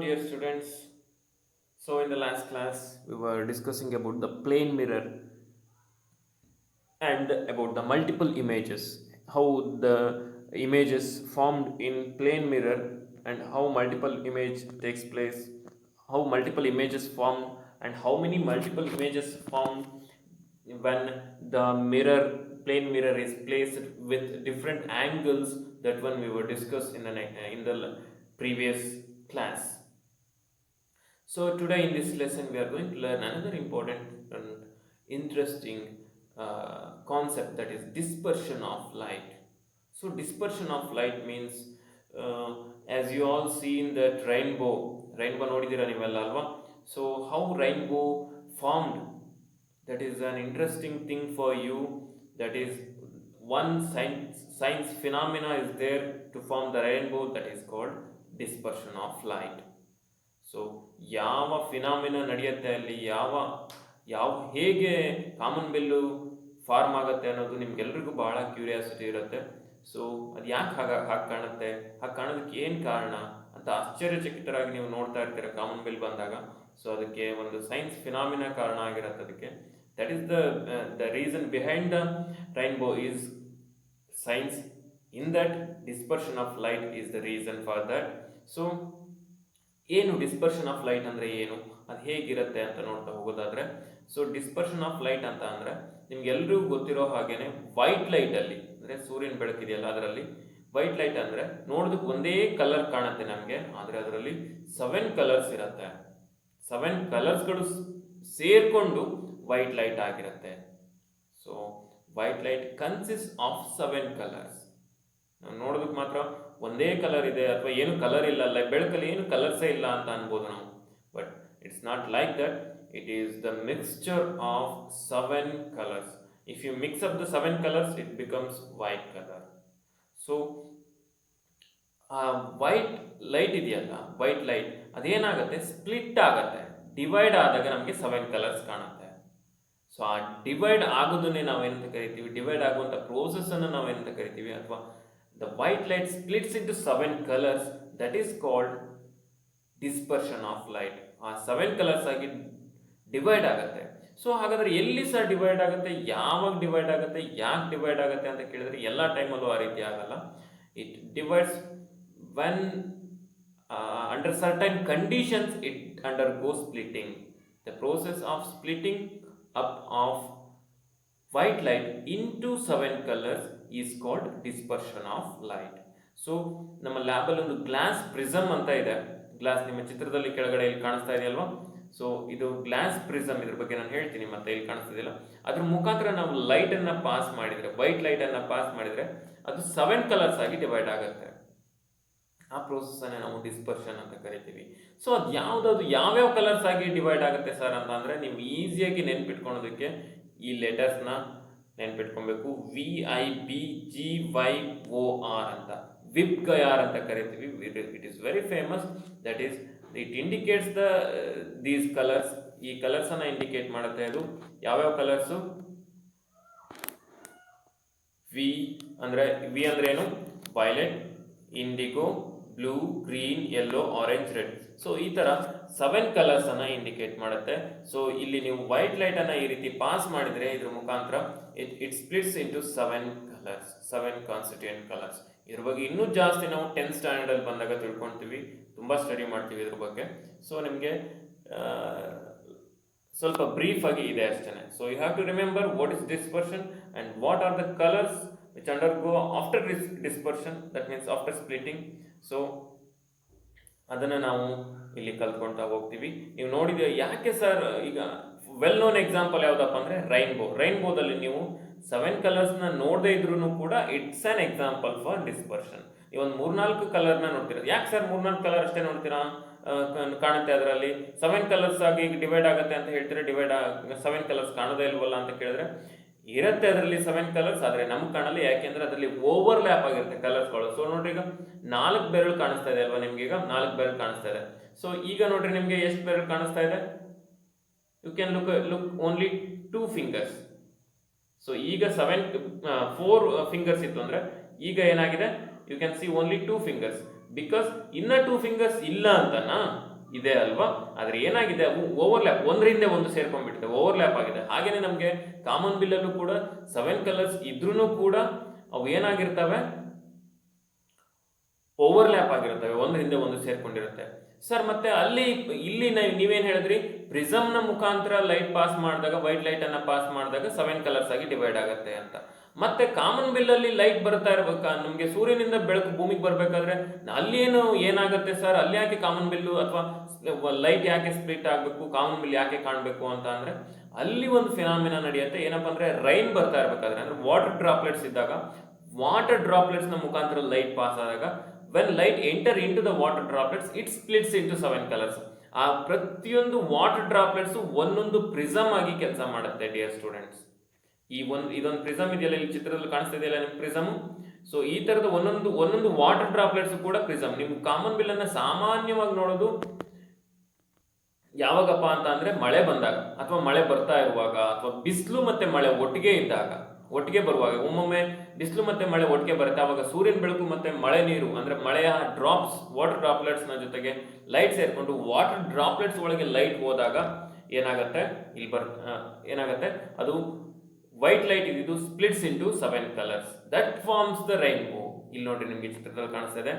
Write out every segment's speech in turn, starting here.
dear students. So, in the last class, we were discussing about the plane mirror and about the multiple images, how the images formed in plane mirror and how multiple image takes place, how multiple images formed, and how many multiple images formed when the mirror plane mirror is placed with different angles. That one we were discussed in the previous class. So today in this lesson we are going to learn another important and interesting concept, that is dispersion of light. So dispersion of light means uh, as you all see in that rainbow ನೋಡಿದ್ದೀರಾ ನೀವೆಲ್ಲ ಅಲ್ವಾ? So how rainbow formed, that is an interesting thing for you. That is one science phenomena is there to form the rainbow, that is called dispersion of light. So ಯಾವ phenomena ನಡೆಯುತ್ತೆ ಅಲ್ಲಿ, ಯಾವ ಹೇಗೆ common bill form ಆಗುತ್ತೆ ಅನ್ನೋದು ನಿಮ್ಗೆಲ್ರಿಗೂ ಬಹಳ curiosity ಇರುತ್ತೆ. ಸೊ ಅದು ಯಾಕೆ ಹಾಗೆ ಕಾಣುತ್ತೆ, ಹಾಗೆ ಕಾಣೋದಕ್ಕೆ ಏನು ಕಾರಣ ಅಂತ ಆಶ್ಚರ್ಯಚಕಿತರಾಗಿ ನೀವು ನೋಡ್ತಾ ಇರ್ತೀರ ಕಾಮನ್ ಬಿಲ್ ಬಂದಾಗ. ಸೊ ಅದಕ್ಕೆ ಒಂದು ಸೈನ್ಸ್ ಫಿನಾಮಿನ ಕಾರಣ ಆಗಿರುತ್ತೆ. ಅದಕ್ಕೆ that is the reason behind the rainbow is science. In that dispersion of light is the reason for that. So ಏನು ಡಿಸ್ಪರ್ಷನ್ ಆಫ್ ಲೈಟ್ ಅಂದರೆ ಏನು, ಅದು ಹೇಗಿರುತ್ತೆ ಅಂತ ನೋಡ್ತಾ ಹೋಗೋದಾದ್ರೆ, ಸೊ ಡಿಸ್ಪರ್ಷನ್ ಆಫ್ ಲೈಟ್ ಅಂತ ಅಂದರೆ ನಿಮ್ಗೆಲ್ರಿಗೂ ಗೊತ್ತಿರೋ ಹಾಗೇನೆ ವೈಟ್ ಲೈಟಲ್ಲಿ, ಅಂದರೆ ಸೂರ್ಯನ ಬೆಳಕಿದೆಯಲ್ಲ ಅದರಲ್ಲಿ ವೈಟ್ ಲೈಟ್ ಅಂದರೆ ನೋಡೋದಕ್ಕೆ ಒಂದೇ ಕಲರ್ ಕಾಣುತ್ತೆ ನಮಗೆ, ಆದರೆ ಅದರಲ್ಲಿ 7 ಕಲರ್ಸ್ ಇರುತ್ತೆ. 7 ಕಲರ್ಸ್ಗಳು ಸೇರ್ಕೊಂಡು ವೈಟ್ ಲೈಟ್ ಆಗಿರುತ್ತೆ. So white light consist of 7 colours. ನೋಡೋದಕ್ಕೆ ಮಾತ್ರ ಒಂದೇ ಕಲರ್ ಇದೆ ಅಥವಾ ಏನು ಕಲರ್ ಇಲ್ಲ, ಬೆಳಕಲ್ಲಿ ಏನು ಕಲರ್ಸೇ ಇಲ್ಲ ಅಂತ ಅನ್ಬೋದು ನಾವು. But it's not like that. It is the mixture of 7 colours. If you mix up the 7 colours it becomes white colour. So white light ಇದೆಯಲ್ಲ, ವೈಟ್ ಲೈಟ್ ಅದೇನಾಗುತ್ತೆ, ಸ್ಪ್ಲಿಟ್ ಆಗುತ್ತೆ. ಡಿವೈಡ್ ಆದಾಗ ನಮಗೆ 7 ಕಲರ್ಸ್ ಕಾಣುತ್ತೆ. ಸೊ ಆ ಡಿವೈಡ್ ಆಗೋದನ್ನೇ ನಾವೇನಂತ ಕರಿತೀವಿ, divide ಆಗುವಂಥ ಪ್ರೋಸೆಸ್ಸನ್ನು ನಾವೇನಂತ ಕರಿತೀವಿ, ಅಥವಾ the white light splits into 7 colors, that is called dispersion of light. ಆ 7 ಕಲರ್ಸ್ ಆಗಿ ಡಿವೈಡ್ ಆಗುತ್ತೆ. ಸೊ ಹಾಗಾದ್ರೆ ಎಲ್ಲಿ ಸಹ ಡಿವೈಡ್ ಆಗುತ್ತೆ, ಯಾವಾಗ ಡಿವೈಡ್ ಆಗುತ್ತೆ, ಯಾಕೆ ಡಿವೈಡ್ ಆಗುತ್ತೆ ಅಂತ ಕೇಳಿದ್ರೆ ಎಲ್ಲ ಟೈಮಲ್ಲೂ ಆ ರೀತಿ ಆಗಲ್ಲ. It divides when under certain conditions it undergo splitting. The process of splitting up of white light into 7 colors is called dispersion of light. So ನಮ್ಮ ಲ್ಯಾಬಲ್ಲಿ ಒಂದು ಗ್ಲಾಸ್ ಪ್ರಿಸಮ್ ಅಂತ ಇದೆ. ಗ್ಲಾಸ್ ನಿಮ್ಮ ಚಿತ್ರದಲ್ಲಿ ಕೆಳಗಡೆ ಇಲ್ಲಿ ಕಾಣಿಸ್ತಾ ಇದೆಯಲ್ವಾ? ಸೊ ಇದು ಗ್ಲಾಸ್ ಪ್ರಿಸಮ್, ಇದ್ರ ಬಗ್ಗೆ ನಾನು ಹೇಳ್ತೀನಿ ಮತ್ತೆ. ಇಲ್ಲಿ ಕಾಣಿಸ್ತಿದೆಯಲ್ಲ, ಅದ್ರ ಮುಖಾಂತರ ನಾವು ಲೈಟನ್ನು ಪಾಸ್ ಮಾಡಿದರೆ, ವೈಟ್ ಲೈಟನ್ನು ಪಾಸ್ ಮಾಡಿದರೆ ಅದು 7 ಕಲರ್ಸ್ ಆಗಿ ಡಿವೈಡ್ ಆಗುತ್ತೆ. ಆ ಪ್ರೋಸೆಸ್ಸನ್ನೇ ನಾವು ಡಿಸ್ಪರ್ಷನ್ ಅಂತ ಕರಿತೀವಿ. ಸೊ ಅದು ಯಾವುದಾದ್ರು ಯಾವ್ಯಾವ ಕಲರ್ಸ್ ಆಗಿ ಡಿವೈಡ್ ಆಗುತ್ತೆ ಸರ್ ಅಂತ ಅಂದರೆ, ನೀವು ಈಸಿಯಾಗಿ ನೆನ್ಪಿಟ್ಕೊಳೋದಕ್ಕೆ ಈ ಲೆಟರ್ಸ್ನ ನೆನ್ಪಿಟ್ಕೊಬೇಕು. VIBGYOR ಅಂತ, ವಿಬ್ಗಯಾರ್ ಅಂತ ಕರಿತೀವಿ. It is very famous. That is it indicates these colours. ಈ ಕಲರ್ಸನ್ನು ಇಂಡಿಕೇಟ್ ಮಾಡುತ್ತೆ. ಅದು ಯಾವ್ಯಾವ ಕಲರ್ಸು? ವಿ ಅಂದರೆ ಏನು? Violet, indigo, blue, green, yellow, orange, red. So ಈ ಥರ 7 ಕಲರ್ಸನ್ನು ಇಂಡಿಕೇಟ್ ಮಾಡುತ್ತೆ. ಸೊ ಇಲ್ಲಿ ನೀವು ವೈಟ್ ಲೈಟನ್ನು ಈ ರೀತಿ ಪಾಸ್ ಮಾಡಿದರೆ ಇದ್ರ ಮುಖಾಂತರ it splits into 7 colours, 7 constituent colours. ಇದ್ರ ಬಗ್ಗೆ ಇನ್ನೂ ಜಾಸ್ತಿ ನಾವು 10th ಸ್ಟ್ಯಾಂಡರ್ಡಲ್ಲಿ ಬಂದಾಗ ತಿಳ್ಕೊಳ್ತೀವಿ, ತುಂಬ ಸ್ಟಡಿ ಮಾಡ್ತೀವಿ ಇದ್ರ ಬಗ್ಗೆ. ಸೊ ನಿಮಗೆ ಸ್ವಲ್ಪ ಬ್ರೀಫ್ ಆಗಿ ಇದೆ ಅಷ್ಟೇ. So you have to remember what is dispersion and what are the colours which undergo after dispersion, that means after splitting. ಸೊ ಅದನ್ನು ನಾವು ಇಲ್ಲಿ ಕಲ್ತ್ಕೊಳ್ತಾ ಹೋಗ್ತೀವಿ. ನೀವು ನೋಡಿದ್ರೆ ಯಾಕೆ ಸರ್, ಈಗ ವೆಲ್ ನೋನ್ ಎಕ್ಸಾಂಪಲ್ ಯಾವುದಪ್ಪ ಅಂದರೆ ರೈನ್ಬೋದಲ್ಲಿ ನೀವು 7 ಕಲರ್ಸ್ನ ನೋಡದೇ ಇದ್ರೂ ಕೂಡ it's an example for dispersion. ನೀವು ಒಂದು 3-4 ಕಲರ್ನ ನೋಡ್ತೀರಾ. ಯಾಕೆ ಸರ್ 3-4 ಕಲರ್ ಅಷ್ಟೇ ನೋಡ್ತೀರಾ, ಕಾಣುತ್ತೆ ಅದರಲ್ಲಿ 7 ಕಲರ್ಸ್ ಆಗಿ ಡಿವೈಡ್ ಆಗುತ್ತೆ ಅಂತ ಹೇಳ್ತೀರಾ, 7 ಕಲರ್ಸ್ ಕಾಣೋದೇ ಇಲ್ವಲ್ಲ ಅಂತ ಕೇಳಿದ್ರೆ, ಇರುತ್ತೆ ಅದರಲ್ಲಿ 7 ಕಲರ್ಸ್, ಆದರೆ ನಮ್ಗೆ ಕಾಣಲ್ಲ. ಯಾಕೆಂದ್ರೆ ಅದರಲ್ಲಿ ಓವರ್ಲ್ಯಾಪ್ ಆಗಿರುತ್ತೆ ಕಲರ್ಸ್ಗಳು. ಸೊ ನೋಡ್ರಿ, ಈಗ 4 ಬೆರಳು ಕಾಣಿಸ್ತಾ ಇದೆ ಅಲ್ವಾ ನಿಮ್ಗೆ? ಈಗ 4 ಬೆರಳು ಕಾಣಿಸ್ತಾ ಇದೆ. ಸೊ ಈಗ ನೋಡ್ರಿ, ನಿಮಗೆ ಎಷ್ಟು ಬೆರಳು ಕಾಣಿಸ್ತಾ ಇದೆ? You can look only 2 fingers. So ಈಗ 4 ಫಿಂಗರ್ಸ್ ಇತ್ತು ಅಂದ್ರೆ ಈಗ ಏನಾಗಿದೆ, you can see only 2 fingers. Because ಇನ್ನ 2 ಫಿಂಗರ್ಸ್ ಇಲ್ಲ ಅಂತನಾ? ಇದೆ ಅಲ್ವಾ. ಆದ್ರೆ ಏನಾಗಿದೆ, ಅವು ಓವರ್ಲ್ಯಾಪ್, ಒಂದರಿಂದ ಒಂದು ಸೇರ್ಕೊಂಡ್ಬಿಟ್ಟಿದೆ, ಓವರ್ಲ್ಯಾಪ್ ಆಗಿದೆ. ಹಾಗೇನೆ ನಮಗೆ ಕಾಮನ್ ಬಿಲ್ಲಲ್ಲೂ ಕೂಡ 7 ಕಲರ್ಸ್ ಇದ್ರೂ ಕೂಡ ಅವು ಏನಾಗಿರ್ತವೆ, ಓವರ್ಲ್ಯಾಪ್ ಆಗಿರ್ತವೆ, ಒಂದರಿಂದ ಒಂದು ಸೇರ್ಕೊಂಡಿರುತ್ತೆ. ಸರ್ ಮತ್ತೆ ಇಲ್ಲಿ ನೀವೇನ್ ಹೇಳಿದ್ರಿ, ಪ್ರಿಸಮ್ನ ಮುಖಾಂತರ ಲೈಟ್ ಪಾಸ್ ಮಾಡಿದಾಗ, ವೈಟ್ ಲೈಟ್ ಅನ್ನ ಪಾಸ್ ಮಾಡಿದಾಗ 7 ಕಲರ್ಸ್ ಆಗಿ ಡಿವೈಡ್ ಆಗುತ್ತೆ ಅಂತ. ಮತ್ತೆ ಕಾಮನ್ ಬಿಲ್ ಅಲ್ಲಿ ಲೈಟ್ ಬರ್ತಾ ಇರ್ಬೇಕಾ, ನಮ್ಗೆ ಸೂರ್ಯನಿಂದ ಬೆಳಕು ಭೂಮಿಗೆ ಬರ್ಬೇಕಾದ್ರೆ ಅಲ್ಲಿ ಏನಾಗುತ್ತೆ ಸರ್, ಅಲ್ಲಿ ಯಾಕೆ ಕಾಮನ್ ಬಿಲ್ಲು ಅಥವಾ ಲೈಟ್ ಯಾಕೆ ಸ್ಪ್ಲಿಟ್ ಆಗಬೇಕು, ಕಾಮನ್ ಬಿಲ್ ಯಾಕೆ ಕಾಣಬೇಕು ಅಂತ ಅಂದ್ರೆ, ಅಲ್ಲಿ ಒಂದು ಫಿನಾಮಿನಾ ನಡೆಯುತ್ತೆ. ಏನಪ್ಪಾ ಅಂದ್ರೆ, ರೈನ್ ಬರ್ತಾ ಇರ್ಬೇಕಾದ್ರೆ, ಅಂದ್ರೆ ವಾಟರ್ ಡ್ರಾಪ್ಲೆಟ್ಸ್ ಇದ್ದಾಗ, ವಾಟರ್ ಡ್ರಾಪ್ಲೆಟ್ಸ್ ನ ಮುಖಾಂತರ ಲೈಟ್ ಪಾಸ್ ಆದಾಗ, when light enter into the water droplets, it splits into 7 colors. ಆ ಪ್ರತಿಯೊಂದು ವಾಟರ್ ಡ್ರಾಪ್ಲೆಟ್ಸ್ ಒಂದೊಂದು ಪ್ರಿಸಮ್ ಆಗಿ ಕೆಲಸ ಮಾಡುತ್ತೆ ಡಿಯರ್ ಸ್ಟೂಡೆಂಟ್ಸ್. ಇದೊಂದು ಪ್ರಿಸಮ್ ಇದೆಯಲ್ಲ, ಇಲ್ಲಿ ಚಿತ್ರದಲ್ಲಿ ಕಾಣಿಸ್ತಾ ಇದೆಯಲ್ಲ ನಿಮ್ಗೆ ಪ್ರಿಸಮ್. ಸೊ ಈ ತರದ ಒಂದೊಂದು ವಾಟರ್ ಡ್ರಾಪ್ಲೆಟ್ಸ್ ಕೂಡ ಪ್ರಿಸಮ್. ನೀವು ಕಾಮನ್ ಬಿಲ್ ಅನ್ನ ಸಾಮಾನ್ಯವಾಗಿ ನೋಡೋದು ಯಾವಾಗಪ್ಪ ಅಂತ ಅಂದ್ರೆ, ಮಳೆ ಬಂದಾಗ, ಅಥವಾ ಮಳೆ ಬರ್ತಾ ಇರುವಾಗ, ಅಥವಾ ಬಿಸಿಲು ಮತ್ತೆ ಮಳೆ ಒಟ್ಟಿಗೆ ಬರುವಾಗ. ಒಮ್ಮೊಮ್ಮೆ ಬಿಸಿಲು ಮತ್ತೆ ಮಳೆ ಒಟ್ಟಿಗೆ ಬರುತ್ತೆ, ಅವಾಗ ಸೂರ್ಯನ ಬೆಳಕು ಮತ್ತೆ ಮಳೆ ನೀರು, ಅಂದ್ರೆ ಮಳೆಯ ಡ್ರಾಪ್ಸ್, ವಾಟರ್ ಡ್ರಾಪ್ಲೆಟ್ಸ್ ನ ಜೊತೆಗೆ ಲೈಟ್ ಸೇರ್ಕೊಂಡು ವಾಟರ್ ಡ್ರಾಪ್ಲೆಟ್ಸ್ ಒಳಗೆ ಲೈಟ್ ಹೋದಾಗ ಏನಾಗುತ್ತೆ, ಏನಾಗುತ್ತೆ, ಅದು ವೈಟ್ ಲೈಟ್ ಇದ್ದು splits into 7 colours, that forms the rainbow. ಇಲ್ಲಿ ನೋಡ್ರಿ, ನಿಮ್ಗೆ ಚಿತ್ರದಲ್ಲಿ ಕಾಣಿಸ್ತಾ ಇದೆ,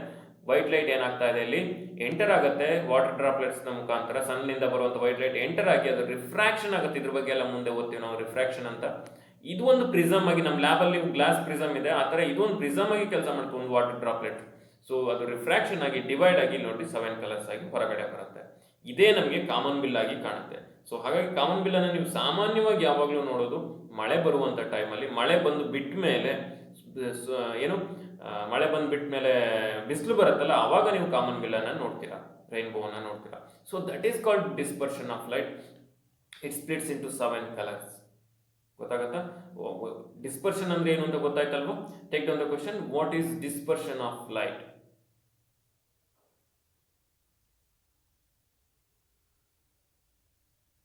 ವೈಟ್ ಲೈಟ್ ಏನಾಗ್ತಾ ಇದೆ, ಇಲ್ಲಿ ಎಂಟರ್ ಆಗುತ್ತೆ ವಾಟರ್ ಡ್ರಾಪ್ಲೆಟ್ಸ್ ನ ಮುಖಾಂತರ. ಸನ್ನಿಂದ ಬರುವಂತ ವೈಟ್ ಲೈಟ್ ಎಂಟರ್ ಆಗಿ ಅದು ರಿಫ್ರಾಕ್ಷನ್ ಆಗುತ್ತೆ. ಇದ್ರ ಬಗ್ಗೆ ಎಲ್ಲ ಮುಂದೆ ಓದ್ತೀವಿ ನಾವು, ರಿಫ್ರಾಕ್ಷನ್ ಅಂತ. ಇದು ಒಂದು ಪ್ರಿಸಮ್ ಆಗಿ, ನಮ್ಮ ಲ್ಯಾಬ್ ಅಲ್ಲಿ ಗ್ಲಾಸ್ ಪ್ರಿಸಮ್ ಇದೆ, ಆ ತರ ಇದೊಂದು ಪ್ರಿಸಮ್ ಆಗಿ ಕೆಲಸ ಮಾಡ್ತು, ಒಂದು ವಾಟರ್ ಡ್ರಾಪ್ಲೆಟ್. ಸೊ ಅದು ರಿಫ್ರಾಕ್ಷನ್ ಆಗಿ ಡಿವೈಡ್ ಆಗಿ ನೋಡಿ 7 ಕಲರ್ಸ್ ಆಗಿ ಹೊರಗಡೆ ಬರುತ್ತೆ. ಇದೇ ನಮಗೆ ಕಾಮನ್ ಬಿಲ್ ಆಗಿ ಕಾಣುತ್ತೆ. ಸೊ ಹಾಗಾಗಿ ಕಾಮನ್ ಬಿಲ್ ಅನ್ನು ನೀವು ಸಾಮಾನ್ಯವಾಗಿ ಯಾವಾಗಲೂ ನೋಡೋದು ಮಳೆ ಬರುವಂತ ಟೈಮಲ್ಲಿ, ಮಳೆ ಬಂದು ಬಿಟ್ಟ ಮೇಲೆ ಮಳೆ ಬಂದು ಬಿಟ್ಟ ಮೇಲೆ ಬಿಸಿಲು ಬರುತ್ತಲ್ಲ, ಅವಾಗ ನೀವು ಕಾಮನ್ ಬಿಲ್ ಅನ್ನ ನೋಡ್ತೀರಾ, ರೈನ್ಬೋ ಅನ್ನ ನೋಡ್ತೀರಾ. So that is called dispersion of light. It splits into 7 colours. ಗೊತ್ತಾಗತ್ತಾ? ಡಿಸ್ಪರ್ಷನ್ ಅಂದ್ರೆ ಏನು ಅಂತ ಗೊತ್ತಾಯ್ತಲ್ವಾ? Take down the question, what is dispersion of light?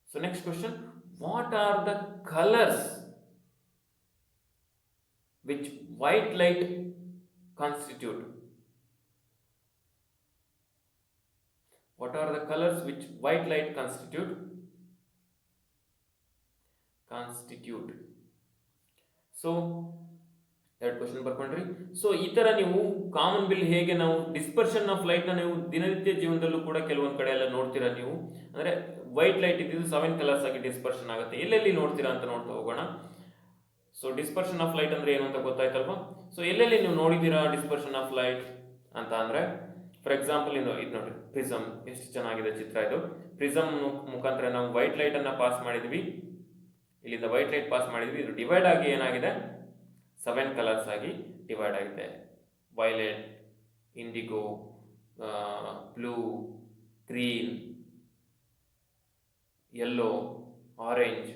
So next question, what are the colors which white light constitute? What are the colors which white light constitute? So ಎರಡು question ಬರ್ಕೊಂಡ್ರಿ. So ಈ ತರ ನೀವು common bill ಹೇಗೆ ನಾವು dispersion of light ನ ನೀವು ದಿನನಿತ್ಯ ಜೀವನದಲ್ಲೂ ಕೂಡ ಕೆಲವೊಂದ್ ಕಡೆ ಎಲ್ಲ ನೋಡ್ತೀರಾ ನೀವು. ಅಂದ್ರೆ ವೈಟ್ ಲೈಟ್ ಇದ್ದಿದ್ದು 7 ಕಲರ್ಸ್ ಆಗಿ ಡಿಸ್ಪರ್ಷನ್ ಆಗುತ್ತೆ. ಎಲ್ಲೆಲ್ಲಿ ನೋಡ್ತೀರಾ ಅಂತ ನೋಡ್ತಾ ಹೋಗೋಣ. ಸೊ ಡಿಸ್ಪರ್ಷನ್ ಆಫ್ ಲೈಟ್ ಅಂದ್ರೆ ಏನು ಅಂತ ಗೊತ್ತಾಯ್ತಲ್ವಾ? ಸೊ ಎಲ್ಲೆಲ್ಲಿ ನೀವು ನೋಡಿದ್ದೀರಾ ಡಿಸ್ಪರ್ಷನ್ ಆಫ್ ಲೈಟ್ ಅಂತ ಅಂದ್ರೆ, ಫಾರ್ ಎಕ್ಸಾಂಪಲ್ ಇದು ನೋಡಿ, ಪ್ರಿಸಮ್, ಎಷ್ಟು ಚೆನ್ನಾಗಿದೆ ಚಿತ್ರ ಇದು. ಪ್ರಿಸಮ್ ಮುಖಾಂತರ ನಾವು ವೈಟ್ ಲೈಟ್ ಅನ್ನ ಪಾಸ್ ಮಾಡಿದ್ವಿ, ಇಲ್ಲಿಂದ ವೈಟ್ ಲೈಟ್ ಪಾಸ್ ಮಾಡಿದ್ವಿ, ಇದು ಡಿವೈಡ್ ಆಗಿ ಏನಾಗಿದೆ, 7 ಕಲರ್ಸ್ ಆಗಿ ಡಿವೈಡ್ ಆಗಿದೆ. Violet, indigo, blue, green, yellow, orange,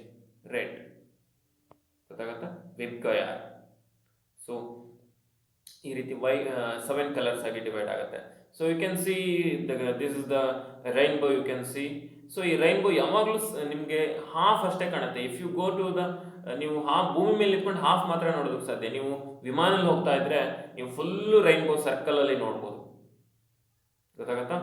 red. ಗೊತ್ತಾಗತ್ತಾ? ವಿಬ್ಗಯಾರ್. ಸೊ ಈ ರೀತಿ 7 ಕಲರ್ಸ್ ಆಗಿ ಡಿವೈಡ್ ಆಗುತ್ತೆ. So you can see this is the rainbow, you can see. So ಈ ರೈನ್ಬೋ ಯಾವಾಗಲೂ ನಿಮಗೆ ಹಾಫ್ ಅಷ್ಟೇ ಕಾಣುತ್ತೆ. If you go to the, ನೀವು ಭೂಮಿ ಮೇಲೆ ನಿಂತ್ಕೊಂಡು ಹಾಫ್ ಮಾತ್ರ ನೋಡೋದಕ್ಕೆ ಸಾಧ್ಯ. ನೀವು ವಿಮಾನದಲ್ಲಿ ಹೋಗ್ತಾ ಇದ್ರೆ ನೀವು ಫುಲ್ಲು ರೈನ್ಬೋ ಸರ್ಕಲ್ ಅಲ್ಲಿ ನೋಡ್ಬೋದು. ಗೊತ್ತಾಗತ್ತಾ?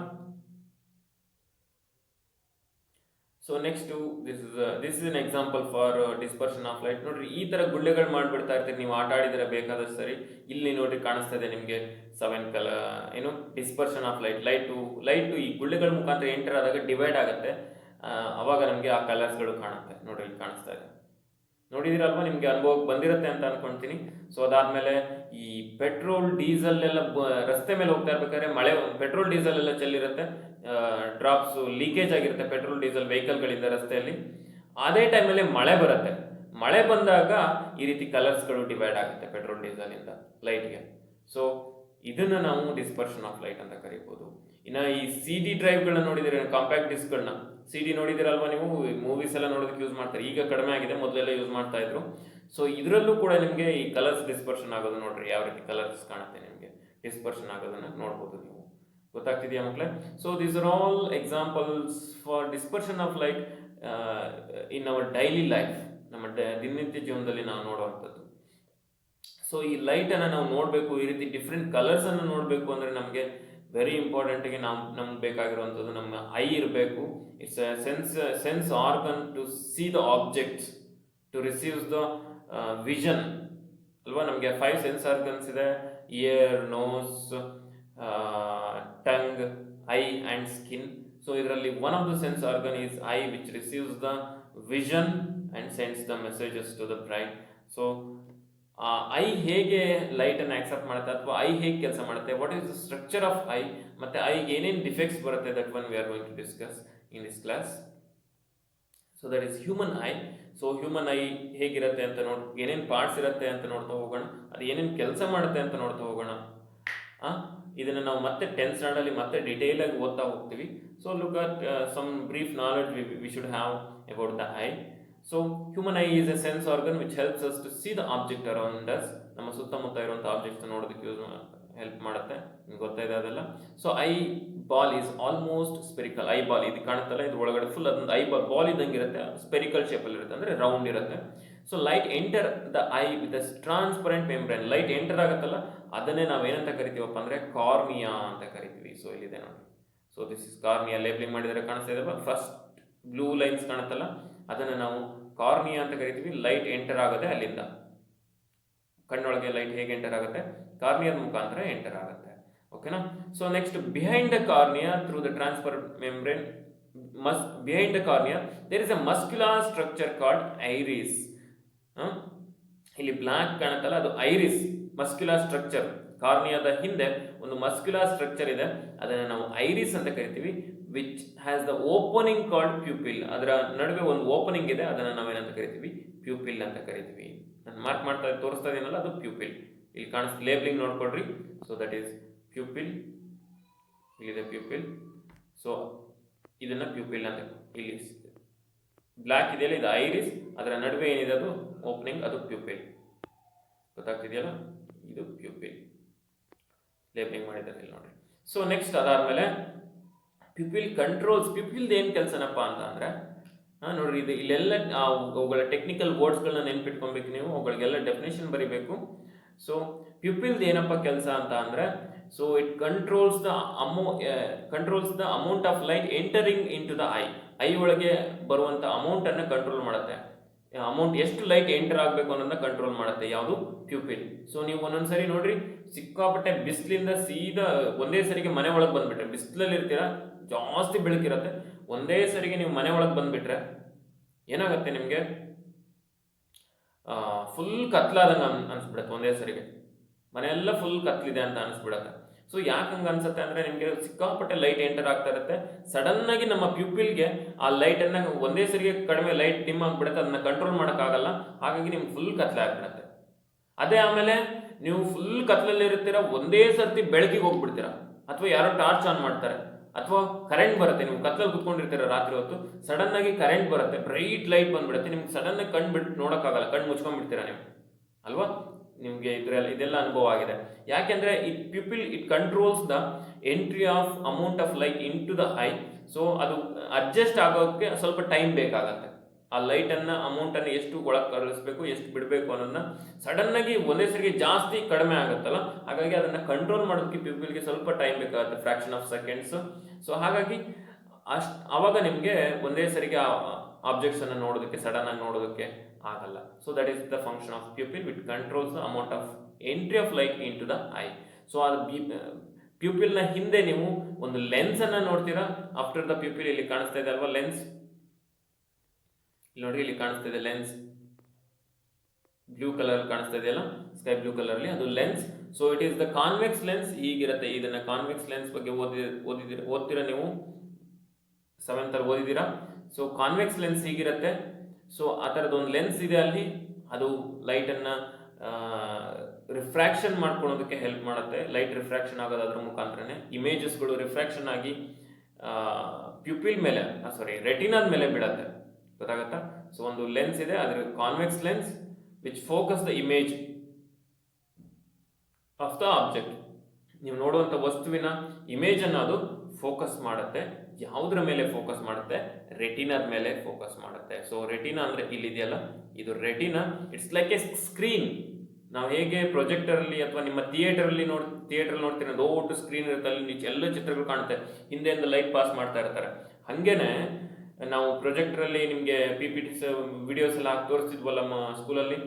So next, this is an example for dispersion of light. ನೋಡ್ರಿ, ಈ ತರ ಗುಳ್ಳೆಗಳು ಮಾಡ್ಬಿಡ್ತಾ ಇರ್ತೀರಿ ನೀವು, ಆಟ ಆಡಿದ್ರೆ ಬೇಕಾದಷ್ಟು ಸರಿ. ಇಲ್ಲಿ ನೋಡ್ರಿ ಕಾಣಿಸ್ತಾ ಇದೆ ನಿಮ್ಗೆ 7 ಕಲರ್ ಡಿಸ್ಪರ್ಷನ್ ಆಫ್ ಲೈಟ್ ಈ ಗುಳ್ಳೆಗಳ ಮುಖಾಂತರ ಎಂಟರ್ ಆದಾಗ ಡಿವೈಡ್ ಆಗುತ್ತೆ. ಅವಾಗ ನಮ್ಗೆ ಆ ಕಲರ್ಸ್ಗಳು ಕಾಣುತ್ತೆ. ನೋಡ್ರಿ, ಇಲ್ಲಿ ಕಾಣಿಸ್ತಾ ಇದೆ, ನೋಡಿದಿರಲ್ವಾ? ನಿಮ್ಗೆ ಅನುಭವಕ್ಕೆ ಬಂದಿರುತ್ತೆ ಅಂತ ಅನ್ಕೊಂತೀನಿ. ಸೊ ಅದಾದ್ಮೇಲೆ ಈ ಪೆಟ್ರೋಲ್ ಡೀಸೆಲ್ ಎಲ್ಲ ರಸ್ತೆ ಮೇಲೆ ಹೋಗ್ತಾ ಇರ್ಬೇಕಾದ್ರೆ ಪೆಟ್ರೋಲ್ ಡೀಸೆಲ್ ಎಲ್ಲ ಚೆಲ್ಲಿರುತ್ತೆ, ಡ್ರಾಪ್ಸ್ ಲೀಕೇಜ್ ಆಗಿರುತ್ತೆ ಪೆಟ್ರೋಲ್ ಡೀಸೆಲ್ ವೆಹಿಕಲ್ಗಳಿಂದ ರಸ್ತೆಯಲ್ಲಿ. ಅದೇ ಟೈಮಲ್ಲಿ ಮಳೆ ಬರುತ್ತೆ. ಮಳೆ ಬಂದಾಗ ಈ ರೀತಿ ಕಲರ್ಸ್ಗಳು ಡಿವೈಡ್ ಆಗುತ್ತೆ ಪೆಟ್ರೋಲ್ ಡೀಸೆಲ್ ಇಂದ ಲೈಟ್ಗೆ. ಸೊ ಇದನ್ನ ನಾವು ಡಿಸ್ಪರ್ಷನ್ ಆಫ್ ಲೈಟ್ ಅಂತ ಕರಿಬಹುದು. ಇನ್ನು ಈ CD ಡ್ರೈವ್ಗಳನ್ನ ನೋಡಿದಿರ, ಕಾಂಪ್ಯಾಕ್ಟ್ ಡಿಸ್ಕ್ಗಳನ್ನ, CD ನೋಡಿದಿರಲ್ವಾ ನೀವು? ಮೂವೀಸ್ ಎಲ್ಲ ನೋಡೋದಕ್ಕೆ ಯೂಸ್ ಮಾಡ್ತಾರೆ. ಈಗ ಕಡಿಮೆ ಆಗಿದೆ, ಮೊದಲೆಲ್ಲ ಯೂಸ್ ಮಾಡ್ತಾ ಇದ್ರು. ಸೊ ಇದರಲ್ಲೂ ಕೂಡ ನಿಮಗೆ ಈ ಕಲರ್ಸ್ ಡಿಸ್ಪರ್ಷನ್ ಆಗೋದು ನೋಡ್ರಿ, ಯಾವ ರೀತಿ ಕಲರ್ಸ್ ಕಾಣುತ್ತೆ ನಿಮಗೆ ಡಿಸ್ಪರ್ಷನ್ ಆಗೋದನ್ನ ನೋಡ್ಬೋದು ನೀವು. ಗೊತ್ತಾಗ್ತಿದೆಯಾ ಮಕ್ಕಳೇ? So these are all examples for dispersion of light in our daily life. ನಮ್ಮ ದಿನನಿತ್ಯ ಜೀವನದಲ್ಲಿ ನಾವು ನೋಡುವಂಥದ್ದು. ಸೊ ಈ ಲೈಟ್ ಅನ್ನ ನಾವು ನೋಡಬೇಕು, ಈ ರೀತಿ ಡಿಫ್ರೆಂಟ್ ಕಲರ್ಸ್ ಅನ್ನು ನೋಡಬೇಕು ಅಂದ್ರೆ ನಮಗೆ ವೆರಿ ಇಂಪಾರ್ಟೆಂಟಿಗೆ ನಮ್ಗೆ ಬೇಕಾಗಿರುವಂಥದ್ದು ನಮ್ಮ ಐ ಇರಬೇಕು. It's a sense organ to see the objects, to receives the vision ಅಲ್ವಾ. ನಮಗೆ 5 ಸೆನ್ಸ್ ಆರ್ಗನ್ಸ್ ಇದೆ: ear, nose, tongue, eye and skin. So ಇದರಲ್ಲಿ one of the sense organ is eye, which receives the vision and sends the messages to the brain. So eye ಹೇಗೆ ಲೈಟನ್ನು accept ಮಾಡುತ್ತೆ ಅಥವಾ eye ಹೇಗೆ ಕೆಲಸ ಮಾಡುತ್ತೆ, what is the structure of eye, ಮತ್ತು ಐಗೆ ಏನೇನು ಡಿಫೆಕ್ಟ್ಸ್ ಬರುತ್ತೆ, that one we are going to discuss in this class. So that is human eye. So human eye ಹೇಗಿರುತ್ತೆ ಅಂತ ಏನೇನು ಪಾರ್ಟ್ಸ್ ಇರುತ್ತೆ ಅಂತ ನೋಡ್ತಾ ಹೋಗೋಣ, ಅದು ಏನೇನು ಕೆಲಸ ಮಾಡುತ್ತೆ ಅಂತ ನೋಡ್ತಾ ಹೋಗೋಣ. ಇದನ್ನು ನಾವು ಮತ್ತೆ 10th ಸ್ಟ್ಯಾಂಡರ್ಡಲ್ಲಿ ಮತ್ತೆ ಡಿಟೇಲಾಗಿ ಓದ್ತಾ ಹೋಗ್ತೀವಿ. So look at some brief knowledge we should have about the eye. So human eye is a sense organ which helps us to see the object around us. ನಮ್ಮ ಸುತ್ತಮುತ್ತ ಇರುವಂಥ ಆಬ್ಜೆಕ್ಟ್ಸ್ ನೋಡೋದಕ್ಕೆ ಹೆಲ್ಪ್ ಮಾಡುತ್ತೆ, ನಿಮ್ಗೆ ಗೊತ್ತಾಯಿದೆ ಅದೆಲ್ಲ. So I ball is almost spherical. I ball ಇದು ಕಾಣುತ್ತಲ್ಲ, ಇದ್ರ ಒಳಗಡೆ ಫುಲ್ ಅದೊಂದು ಐ ಬಾಲ್ ಇದ್ದಂಗೆ ಇರುತ್ತೆ, ಸ್ಪೆರಿಕಲ್ ಶೇಪಲ್ಲಿ ಇರುತ್ತೆ, ಅಂದರೆ ರೌಂಡ್ ಇರುತ್ತೆ. So light enter the I with a transparent membrane. Light enter ಆಗುತ್ತಲ್ಲ, ಅದನ್ನೇ ನಾವೇನಂತ ಕರಿತೀವಪ್ಪ ಅಂದರೆ ಕಾರ್ನಿಯಾ ಅಂತ ಕರಿತೀವಿ. ಸೊ ಇಲ್ಲಿದೆ ನೋಡಿ. So this is cornea. Labelling ಮಾಡಿದರೆ ಕಾಣಿಸ್ತಾ ಇದೆಯಲ್ಲ, ಫಸ್ಟ್ ಬ್ಲೂ ಲೈನ್ಸ್ ಕಾಣುತ್ತಲ್ಲ, ಅದನ್ನು ನಾವು ಕಾರ್ನಿಯಾ ಅಂತ ಕರಿತೀವಿ. ಲೈಟ್ ಎಂಟರ್ ಆಗುತ್ತೆ ಅಲ್ಲಿಂದ. ಕಣ್ಣೊಳಗೆ ಲೈಟ್ ಹೇಗೆ ಎಂಟರ್ ಆಗುತ್ತೆ, ಕಾರ್ನಿಯಾದ ಮುಖಾಂತರ ಎಂಟರ್ ಆಗುತ್ತೆ. ಓಕೆನಾ. So next, behind the cornea through the transfer membrane, behind the cornea there is a muscular structure called iris. ಇಲ್ಲಿ ಬ್ಲಾಕ್ ಕಾಣುತ್ತಲ್ಲ, ಅದು ಐರಿಸ್ ಮಸ್ಕ್ಯುಲರ್ ಸ್ಟ್ರಕ್ಚರ್. ಕಾರ್ನಿಯಾದ ಹಿಂದೆ ಒಂದು ಮಸ್ಕ್ಯುಲರ್ ಸ್ಟ್ರಕ್ಚರ್ ಇದೆ, ಅದನ್ನು ನಾವು ಐರಿಸ್ ಅಂತ ಕರಿತೀವಿ. Which has the opening called pupil. ಅದರ ನಡುವೆ ಒಂದು ಓಪನಿಂಗ್ ಇದೆ, ಅದನ್ನು ನಾವೇನಂತ ಕರಿತೀವಿ, ಪ್ಯೂಪಿಲ್ ಅಂತ ಕರಿತೀವಿ. ನಾನು ಮಾರ್ಕ್ ಮಾಡ್ತಾ ತೋರಿಸ್ತಾ ಇದೀನಲ್ಲ, ಅದು ಪ್ಯೂಪಿಲ್. ಇಲ್ಲಿ ಕಾಣಿಸ್ ಲೇಬಲಿಂಗ್ ನೋಡ್ಕೊಡ್ರಿ. So that is pupil. ಇಲ್ಲಿದೆ ಪ್ಯೂಪಿಲ್. ಸೊ ಇದನ್ನ ಪ್ಯೂಪಿಲ್ ಅಂತ, ಇಲ್ಲಿ ಬ್ಲ್ಯಾಕ್ ಇದೆಯಲ್ಲ, ಇದು ಐರಿಸ್, ಅದರ ನಡುವೆ ಏನಿದೆ ಅದು ಓಪನಿಂಗ್, ಅದು ಪ್ಯೂಪಿಲ್. ಗೊತ್ತಾಗ್ತಿದೆಯಲ್ಲ, ಇದು ಪ್ಯೂಪಿಲ್. ಲೇಬಲಿಂಗ್ ಮಾಡಿದ್ದಾರೆ ಇಲ್ಲಿ ನೋಡಿ. ಸೊ ನೆಕ್ಸ್ಟ್ ಅದಾದ್ಮೇಲೆ ಪ್ಯೂಪಿಲ್ ಕಂಟ್ರೋಲ್ಸ್. ಪ್ಯೂಪಿಲ್ದು ಏನು ಕೆಲಸನಪ್ಪ ಅಂತ ಅಂದರೆ, ನೋಡ್ರಿ, ಇದು ಇಲ್ಲೆಲ್ಲ ಅವುಗಳ ಟೆಕ್ನಿಕಲ್ ವರ್ಡ್ಸ್ಗಳನ್ನ ನೆನ್ಪಿಟ್ಕೊಬೇಕು ನೀವು, ಅವುಗಳಿಗೆಲ್ಲ ಡೆಫಿನೇಷನ್ ಬರೀಬೇಕು. ಸೊ ಪ್ಯೂಪಿಲ್ದು ಏನಪ್ಪ ಕೆಲಸ ಅಂತ ಅಂದರೆ, so it controls the amount of light entering into the eye ಒಳಗೆ ಬರುವಂಥ ಅಮೌಂಟನ್ನು ಕಂಟ್ರೋಲ್ ಮಾಡುತ್ತೆ. ಅಮೌಂಟ್ ಎಷ್ಟು ಲೈಟ್ ಎಂಟರ್ ಆಗಬೇಕು ಅನ್ನೋದನ್ನ ಕಂಟ್ರೋಲ್ ಮಾಡುತ್ತೆ ಯಾವುದು, ಪ್ಯೂಪಿಲ್. ಸೊ ನೀವು ಒಂದೊಂದ್ಸರಿ ನೋಡ್ರಿ, ಸಿಕ್ಕಾಪಟ್ಟೆ ಬಿಸಿಲಿಂದ ಸೀದಾ ಒಂದೇ ಸರಿಗೆ ಮನೆ ಒಳಗೆ ಬಂದ್ಬಿಟ್ರೆ, ಬಿಸಿಲಲ್ಲಿ ಇರ್ತೀರಾ, ಜಾಸ್ತಿ ಬೆಳಕಿರುತ್ತೆ, ಒಂದೇ ಸರಿಗೆ ನೀವು ಮನೆ ಒಳಗೆ ಬಂದ್ಬಿಟ್ರೆ ಏನಾಗುತ್ತೆ, ನಿಮಗೆ ಫುಲ್ ಕತ್ಲಾದಂಗೆ ಅನ್ಸ್ಬಿಡುತ್ತೆ. ಒಂದೇ ಸರಿಗೆ ಮನೆಯೆಲ್ಲ ಫುಲ್ ಕತ್ಲಿದೆ ಅಂತ ಅನಿಸ್ಬಿಡುತ್ತೆ. ಸೊ ಯಾಕೆ ಹಂಗೆ ಅನ್ಸುತ್ತೆ ಅಂದರೆ, ನಿಮಗೆ ಸಿಕ್ಕಾಪಟ್ಟೆ ಲೈಟ್ ಎಂಟರ್ ಆಗ್ತಾ ಇರುತ್ತೆ, ಸಡನ್ನಾಗಿ ನಮ್ಮ ಪ್ಯೂಪಿಲ್ಗೆ ಆ ಲೈಟನ್ನು ಒಂದೇ ಸರಿಗೆ ಕಡಿಮೆ ಲೈಟ್ ಡಿಮ್ ಆಗಿಬಿಡುತ್ತೆ, ಅದನ್ನ ಕಂಟ್ರೋಲ್ ಮಾಡೋಕ್ಕಾಗಲ್ಲ, ಹಾಗಾಗಿ ನಿಮ್ಗೆ ಫುಲ್ ಕತ್ಲೆ ಆಗಿಬಿಡುತ್ತೆ. ಅದೇ ಆಮೇಲೆ ನೀವು ಫುಲ್ ಕತ್ಲಲ್ಲಿ ಇರ್ತೀರ, ಒಂದೇ ಸರ್ತಿ ಬೆಳಕಿಗೆ ಹೋಗ್ಬಿಡ್ತೀರಾ, ಅಥವಾ ಯಾರೋ ಟಾರ್ಚ್ ಆನ್ ಮಾಡ್ತಾರೆ, ಅಥವಾ ಕರೆಂಟ್ ಬರುತ್ತೆ, ನೀವು ಕತ್ಲಲ್ಲಿ ಕುತ್ಕೊಂಡಿರ್ತೀರ ರಾತ್ರಿ ಹೊತ್ತು, ಸಡನ್ ಆಗಿ ಕರೆಂಟ್ ಬರುತ್ತೆ, ಬ್ರೈಟ್ ಲೈಟ್ ಬಂದ್ಬಿಡುತ್ತೆ, ನಿಮ್ಗೆ ಸಡನ್ ಆಗಿ ಕಣ್ಣು ಬಿಟ್ಟು ನೋಡೋಕ್ಕಾಗಲ್ಲ, ಕಣ್ಣು ಮುಚ್ಕೊಂಡ್ಬಿಡ್ತೀರಾ ನೀವು ಅಲ್ವಾ. ನಿಮಗೆ ಇದೆಲ್ಲ ಅನುಭವ ಆಗಿದೆ. ಯಾಕೆಂದರೆ it controls the entry of amount of light into the eye. So ಅದು ಅಡ್ಜಸ್ಟ್ ಆಗೋಕ್ಕೆ ಸ್ವಲ್ಪ ಟೈಮ್ ಬೇಕಾಗತ್ತೆ. ಆ ಲೈಟನ್ನು ಅಮೌಂಟನ್ನು ಎಷ್ಟು ಒಳಗೆ ಕಳಿಸ್ಬೇಕು, ಎಷ್ಟು ಬಿಡಬೇಕು ಅನ್ನೋದನ್ನ ಸಡನ್ನಾಗಿ ಒಂದೇ ಸರಿಗೆ ಜಾಸ್ತಿ ಕಡಿಮೆ ಆಗುತ್ತಲ್ಲ, ಹಾಗಾಗಿ ಅದನ್ನು ಕಂಟ್ರೋಲ್ ಮಾಡೋದಕ್ಕೆ ಪ್ಯೂಪಿಲ್ಗೆ ಸ್ವಲ್ಪ ಟೈಮ್ ಬೇಕಾಗುತ್ತೆ, ಫ್ರಾಕ್ಷನ್ ಆಫ್ ಸೆಕೆಂಡ್ಸ್. ಸೊ ಹಾಗಾಗಿ ಆವಾಗ ನಿಮಗೆ ಒಂದೇ ಸರಿಗೆ ಆಬ್ಜೆಕ್ಟ್ಸನ್ನು ನೋಡೋದಕ್ಕೆ, ಸಡನ್ ಆಗಿ ನೋಡೋದಕ್ಕೆ ಆಗಲ್ಲ. So that is the function of pupil, which controls the amount of entry of light into the eye. So ಅದು ಪ್ಯೂಪಿಲ್ನ ಹಿಂದೆ ನೀವು ಒಂದು ಲೆನ್ಸನ್ನು ನೋಡ್ತೀರಾ. ಆಫ್ಟರ್ ದ ಪ್ಯೂಪಿಲ್ ಇಲ್ಲಿ ಕಾಣಿಸ್ತಾ ಇದೆ ಅಲ್ವಾ ಲೆನ್ಸ್, ಇಲ್ಲಿ ನೋಡಿ, ಇಲ್ಲಿ ಕಾಣಿಸ್ತಾ ಇದೆ ಲೆನ್ಸ್, ಬ್ಲೂ ಕಲರ್ ಕಾಣಿಸ್ತಾ ಇದೆಯಲ್ಲ, ಸ್ಕೈ ಬ್ಲೂ ಕಲರ್ಲಿ, ಅದು lens. So it is the convex lens. ಹೀಗಿರುತ್ತೆ. ಇದನ್ನ ಕಾನ್ವೆಕ್ಸ್ ಲೆನ್ಸ್ ಬಗ್ಗೆ ಓದ್ತೀರಾ ನೀವು, 7th ಅಲ್ಲಿ ಓದಿದ್ದೀರಾ. ಸೊ ಕಾನ್ವೆಕ್ಸ್ ಲೆನ್ಸ್ ಹೀಗಿರುತ್ತೆ. ಸೊ ಆ ಥರದ್ದು ಒಂದು ಲೆನ್ಸ್ ಇದೆ ಅಲ್ಲಿ, ಅದು ಲೈಟನ್ನು ರಿಫ್ರಾಕ್ಷನ್ ಮಾಡ್ಕೊಳ್ಳೋದಕ್ಕೆ ಹೆಲ್ಪ್ ಮಾಡುತ್ತೆ. ಲೈಟ್ ರಿಫ್ರಾಕ್ಷನ್ ಆಗೋದು ಅದ್ರ ಮುಖಾಂತರನೇ, ಇಮೇಜಸ್ಗಳು ರಿಫ್ರಾಕ್ಷನ್ ಆಗಿ ಪ್ಯೂಪಿಲ್ ಮೇಲೆ, ರೆಟಿನಾದ ಮೇಲೆ ಬೀಳತ್ತೆ. ಗೊತ್ತಾಗತ್ತಾ. ಸೊ ಒಂದು ಲೆನ್ಸ್ ಇದೆ, ಅದ್ರ convex lens which focus the image of the object. ನೀವು ನೋಡುವಂಥ ವಸ್ತುವಿನ ಇಮೇಜನ್ನು ಅದು ಫೋಕಸ್ ಮಾಡುತ್ತೆ. ಯಾವುದ್ರ ಮೇಲೆ ಫೋಕಸ್ ಮಾಡುತ್ತೆ, ರೆಟಿನಾದ ಮೇಲೆ ಫೋಕಸ್ ಮಾಡುತ್ತೆ. ಸೊ ರೆಟಿನಾ ಅಂದರೆ ಇಲ್ಲಿದೆಯಲ್ಲ, ಇದು retina. It's like A screen. ನಾವು ಹೇಗೆ ಪ್ರೊಜೆಕ್ಟರಲ್ಲಿ ಅಥವಾ ನಿಮ್ಮ ಥಿಯೇಟರಲ್ಲಿ ನೋಡ್ತೀರ, ದೊಡ್ಡ ಸ್ಕ್ರೀನ್ ಇರುತ್ತೆ, ಅಲ್ಲಿ ಎಲ್ಲ ಚಿತ್ರಗಳು ಕಾಣುತ್ತೆ, ಹಿಂದೆಯಿಂದ ಲೈಟ್ ಪಾಸ್ ಮಾಡ್ತಾ ಇರ್ತಾರೆ. ಹಾಗೇನೆ ನಾವು ಪ್ರೊಜೆಕ್ಟರಲ್ಲಿ ನಿಮಗೆ PPTs ವಿಡಿಯೋಸ್ ಎಲ್ಲ ತೋರಿಸ್ತಿದ್ವಲ್ಲ ನಮ್ಮ ಸ್ಕೂಲಲ್ಲಿ,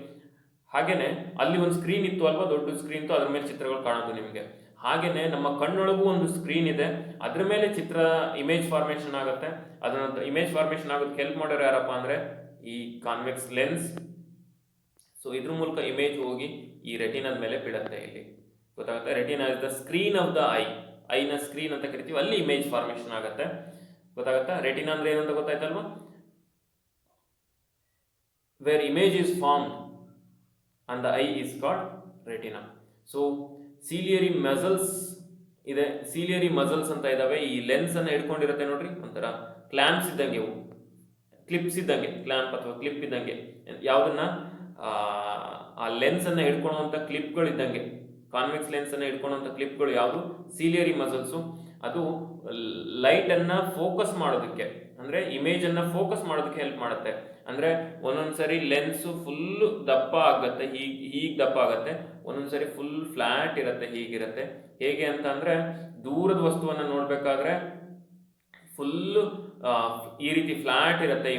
ಹಾಗೇನೆ ಅಲ್ಲಿ ಒಂದು ಸ್ಕ್ರೀನ್ ಇತ್ತು ಅಲ್ವಾ, ದೊಡ್ಡ ಸ್ಕ್ರೀನ್ ಇತ್ತು, ಅದ್ರ ಮೇಲೆ ಚಿತ್ರಗಳು ಕಾಣೋದು ನಿಮಗೆ. ಹಾಗೇನೆ ನಮ್ಮ ಕಣ್ಣೊಳಗೂ ಒಂದು ಸ್ಕ್ರೀನ್ ಇದೆ, ಅದ್ರ ಮೇಲೆ ಚಿತ್ರ ಇಮೇಜ್ ಫಾರ್ಮೇಷನ್ ಆಗುತ್ತೆ. ಅದನ್ನ ಇಮೇಜ್ ಫಾರ್ಮೇಷನ್ ಆಗೋದಕ್ಕೆ ಹೆಲ್ಪ್ ಮಾಡೋರು ಯಾರಪ್ಪ ಅಂದರೆ ಈ ಕಾನ್ವೆಕ್ಸ್ ಲೆನ್ಸ್. ಸೊ ಇದ್ರ ಮೂಲಕ ಇಮೇಜ್ ಹೋಗಿ ಈ ರೆಟಿನಾದ ಮೇಲೆ ಬೀಳುತ್ತೆ. ಇಲ್ಲಿ ಗೊತ್ತಾಗುತ್ತೆ, retina is the screen of the ಐನ ಸ್ಕ್ರೀನ್ ಅಂತ ಕರಿತೀವಿ, ಅಲ್ಲಿ ಇಮೇಜ್ ಫಾರ್ಮೇಷನ್ ಆಗುತ್ತೆ. ಗೊತ್ತಾಗುತ್ತಾ, ರೆಟಿನಾ ಅಂದ್ರೆ ಏನಂತ ಗೊತ್ತಾಯ್ತಲ್ವಾ, where image is formed and the eye is called retina. So ciliary muscles ಇದೆ, ಸೀಲಿಯರಿ ಮಸಲ್ಸ್ ಅಂತ ಇದಾವೆ. ಈ ಲೆನ್ಸ್ ಅನ್ನ ಹಿಡ್ಕೊಂಡಿರುತ್ತೆ ನೋಡ್ರಿ, ಒಂಥರ ಕ್ಲಾಂಪ್ಸ್ ಇದ್ದಂಗೆ, ಇವು ಕ್ಲಿಪ್ಸ್ ಇದ್ದಂಗೆ, ಕ್ಲಾಂಪ್ ಅಥವಾ ಕ್ಲಿಪ್ ಇದ್ದಂಗೆ, ಯಾವುದನ್ನ ಆ ಲೆನ್ಸ್ ಅನ್ನ ಹಿಡ್ಕೊಳ್ಳುವಂತ ಕ್ಲಿಪ್ಗಳು ಇದ್ದಂಗೆ, ಕಾನ್ವೆಕ್ಸ್ ಲೆನ್ಸ್ ಅನ್ನ ಹಿಡ್ಕೊಳ್ಳುವಂತ ಕ್ಲಿಪ್ಗಳು ಯಾವುದು, ಸೀಲಿಯರಿ ಮಸಲ್ಸು. ಅದು ಲೈಟ್ ಅನ್ನ ಫೋಕಸ್ ಮಾಡೋದಕ್ಕೆ, ಅಂದ್ರೆ ಇಮೇಜ್ ಅನ್ನ ಫೋಕಸ್ ಮಾಡೋದಕ್ಕೆ ಹೆಲ್ಪ್ ಮಾಡುತ್ತೆ. ಅಂದ್ರೆ ಒಂದೊಂದ್ಸರಿ ಲೆನ್ಸ್ ಫುಲ್ ದಪ್ಪ ಆಗತ್ತೆ, ಹೀಗ್ ದಪ್ಪ ಆಗತ್ತೆ, ಒಂದೊಂದ್ಸರಿ ಫುಲ್ ಫ್ಲಾಟ್ ಇರುತ್ತೆ, ಹೀಗಿರುತ್ತೆ. ಹೇಗೆ ಅಂತ ಅಂದ್ರೆ ದೂರದ ವಸ್ತುವನ್ನ ನೋಡ್ಬೇಕಾದ್ರೆ ಫುಲ್ ಈ ರೀತಿ ಫ್ಲಾಟ್ ಇರುತ್ತೆ,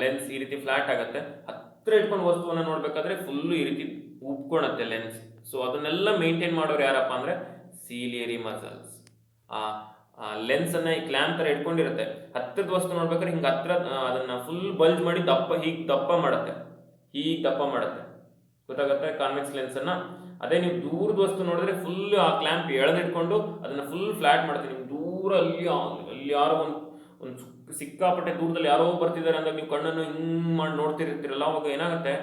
ಲೆನ್ಸ್ ಈ ರೀತಿ ಫ್ಲಾಟ್ ಆಗತ್ತೆ. ಹತ್ರ ಇಟ್ಕೊಂಡು ವಸ್ತುವನ್ನ ನೋಡ್ಬೇಕಾದ್ರೆ ಫುಲ್ ಈ ರೀತಿ ಉಬ್ಕೊಳತ್ತೆ ಲೆನ್ಸ್. ಸೊ ಅದನ್ನೆಲ್ಲ ಮೇಂಟೈನ್ ಮಾಡೋರು ಯಾರಪ್ಪ ಅಂದ್ರೆ ಸೀಲಿಯರಿ ಮಸಲ್ಸ್. ಆ ಲೆನ್ಸ್ ಅನ್ನ ಈ ಕ್ಲಾಂಪ್ ತರ ಇಟ್ಕೊಂಡಿರುತ್ತೆ, ಹತ್ರದ ವಸ್ತು ನೋಡ್ಬೇಕಾದ್ರೆ ಹಿಂಗ ಹತ್ರ ಅದನ್ನ ಫುಲ್ ಬಲ್ಜ್ ಮಾಡಿ ದಪ್ಪ ಮಾಡುತ್ತೆ, ದಪ್ಪ ಮಾಡುತ್ತೆ. ಗೊತ್ತಾಗುತ್ತೆ ಕಾನ್ವೆಕ್ಸ್ ಲೆನ್ಸ್ ಅನ್ನ. ಅದೇ ನೀವು ದೂರದ ವಸ್ತು ನೋಡಿದ್ರೆ ಫುಲ್ ಆ ಕ್ಲಾಂಪ್ ಎಳೆದಿಟ್ಕೊಂಡು ಅದನ್ನ ಫುಲ್ ಫ್ಲಾಟ್ ಮಾಡುತ್ತೆ. ನಿಮ್ಗೆ ದೂರ ಅಲ್ಲಿ ಯಾರೋ ಒಂದು ಸಿಕ್ಕಾಪಟ್ಟೆ ದೂರದಲ್ಲಿ ಯಾರೋ ಬರ್ತಿದ್ದಾರೆ ಅಂದಾಗ ನೀವು ಕಣ್ಣನ್ನು ಹಿಂಗ್ ಮಾಡಿ ನೋಡ್ತಿರ್ತೀರಲ್ಲ, ಅವಾಗ ಏನಾಗುತ್ತೆ,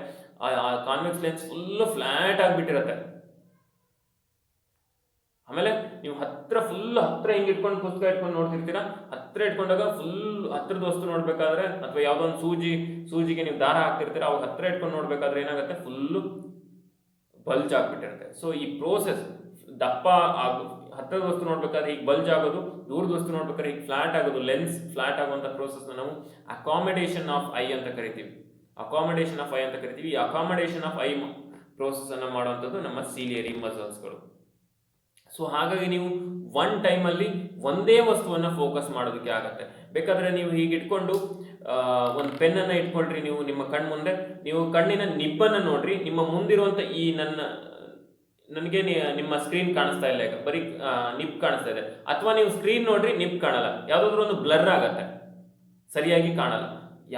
ಆ ಕಾನ್ವೆಕ್ಸ್ ಲೆನ್ಸ್ ಫುಲ್ ಫ್ಲಾಟ್ ಆಗಿಬಿಟ್ಟಿರತ್ತೆ. ಆಮೇಲೆ ನೀವು ಫುಲ್ ಹತ್ರ ಹಿಂಗೆ ಇಟ್ಕೊಂಡು ಪುಸ್ತಕ ಇಟ್ಕೊಂಡು ನೋಡ್ತಿರ್ತೀರಾ, ಹತ್ರ ಇಟ್ಕೊಂಡಾಗ ಫುಲ್ ಹತ್ರದ ವಸ್ತು ನೋಡ್ಬೇಕಾದ್ರೆ, ಅಥವಾ ಯಾವುದೋ ಒಂದು ಸೂಜಿಗೆ ನೀವು ದಾರ ಹಾಕ್ತಿರ್ತೀರ, ಅವಾಗ ಹತ್ರ ಇಟ್ಕೊಂಡು ನೋಡ್ಬೇಕಾದ್ರೆ ಏನಾಗುತ್ತೆ, ಫುಲ್ ಬಲ್ಜ್ ಆಗ್ಬಿಟ್ಟಿರುತ್ತೆ. ಸೊ ಈ ಪ್ರೋಸೆಸ್ ಹತ್ರದ ವಸ್ತು ನೋಡ್ಬೇಕಾದ್ರೆ ಈಗ ಬಲ್ಜ್ ಆಗೋದು, ದೂರದ ವಸ್ತು ನೋಡ್ಬೇಕಾದ್ರೆ ಈಗ ಫ್ಲಾಟ್ ಆಗೋದು, ಲೆನ್ಸ್ ಫ್ಲಾಟ್ ಆಗುವಂತ ಪ್ರೋಸೆಸ್ ನಾವು ಅಕಾಮಡೇಷನ್ ಆಫ್ ಐ ಅಂತ ಕರಿತೀವಿ. ಈ ಅಕಾಮಡೇಷನ್ ಆಫ್ ಐ ಪ್ರೋಸೆಸ್ ಅನ್ನ ಮಾಡುವಂಥದ್ದು ನಮ್ಮ ಸೀಲಿಯರಿ ಮಸಲ್ಸ್ಗಳು. ಸೊ ಹಾಗಾಗಿ ನೀವು ಒನ್ ಟೈಮಲ್ಲಿ ಒಂದೇ ವಸ್ತುವನ್ನ ಫೋಕಸ್ ಮಾಡೋದಕ್ಕೆ ಆಗತ್ತೆ. ಬೇಕಾದ್ರೆ ನೀವು ಹೀಗೆ ಇಟ್ಕೊಂಡು ಒಂದು ಪೆನ್ನನ್ನು ಇಟ್ಕೊಳ್ರಿ, ನೀವು ನಿಮ್ಮ ಮುಂದೆ, ನೀವು ಕಣ್ಣಿನ ನಿಬ್ಬನ್ನು ನೋಡ್ರಿ, ನಿಮ್ಮ ಮುಂದಿರುವಂತ ಈ ನನಗೆ ನಿಮ್ಮ ಸ್ಕ್ರೀನ್ ಕಾಣಿಸ್ತಾ ಇಲ್ಲ, ಈಗ ಬರೀ ನಿಬ್ ಕಾಣಿಸ್ತಾ ಇದೆ. ಅಥವಾ ನೀವು ಸ್ಕ್ರೀನ್ ನೋಡ್ರಿ, ನಿಬ್ ಕಾಣಲ್ಲ, ಯಾವುದಾದ್ರೂ ಒಂದು ಬ್ಲರ್ ಆಗತ್ತೆ, ಸರಿಯಾಗಿ ಕಾಣಲ್ಲ.